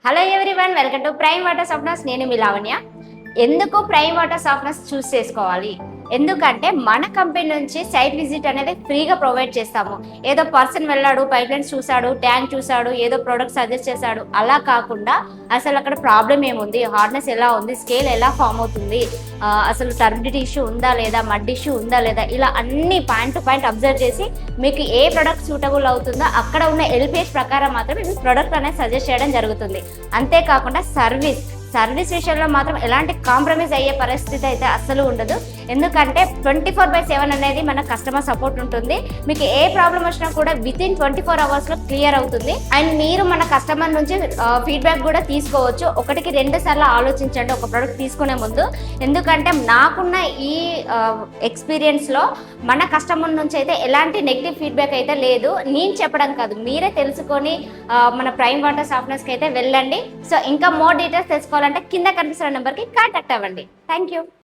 Hello everyone, welcome to prime water softeners. నేను మీ లావణ్య. ఎందుకు prime water softeners చూస్ చేసుకోవాలి? ఎందుకంటే మన కంపెనీ నుంచి సైట్ విజిట్ అనేది ఫ్రీగా ప్రొవైడ్ చేస్తాము. ఏదో పర్సన్ వెళ్ళాడు, పైప్ లైన్స్ చూసాడు, ట్యాంక్ చూసాడు, ఏదో ప్రోడక్ట్ సజెస్ట్ చేశాడు, అలా కాకుండా అసలు అక్కడ ప్రాబ్లం ఏముంది, హార్డ్నెస్ ఎలా ఉంది, స్కేల్ ఎలా ఫామ్ అవుతుంది, అసలు టర్బిడిటీ ఇష్యూ ఉందా లేదా, మడ్ ఇష్యూ ఉందా లేదా, ఇలా అన్ని పాయింట్ టు పాయింట్ అబ్జర్వ్ చేసి మీకు ఏ ప్రోడక్ట్ సూటబుల్ అవుతుందో అక్కడ ఉన్న ఎల్పిహెచ్ ప్రకారం మాత్రమే మీకు ప్రోడక్ట్ అనేది సజెస్ట్ చేయడం జరుగుతుంది. అంతేకాకుండా సర్వీస్ విషయంలో మాత్రం ఎలాంటి కాంప్రమైజ్ అయ్యే పరిస్థితి అయితే అస్సలు ఉండదు. ఎందుకంటే 24/7 అనేది మన కస్టమర్ సపోర్ట్ ఉంటుంది. మీకు ఏ ప్రాబ్లం వచ్చినా కూడా వితిన్ 24 అవర్స్లో క్లియర్ అవుతుంది. అండ్ మీరు మన కస్టమర్ నుంచి ఫీడ్బ్యాక్ కూడా తీసుకోవచ్చు. 1-2 సార్లు ఆలోచించండి ఒక ప్రోడక్ట్ తీసుకునే ముందు. ఎందుకంటే నాకున్న ఈ ఎక్స్పీరియన్స్లో మన కస్టమర్ నుంచి అయితే ఎలాంటి నెగిటివ్ ఫీడ్బ్యాక్ అయితే లేదు. నేను చెప్పడం కాదు, మీరే తెలుసుకొని మన ప్రైమ్ వాటర్ సాఫ్ట్నర్స్కి అయితే వెళ్ళండి. సో ఇంకా మోర్ డీటెయిల్స్ తెలుసుకోవాలంటే కింద కనిపిస్తున్న నెంబర్కి కాంటాక్ట్ అవ్వండి. Thank you.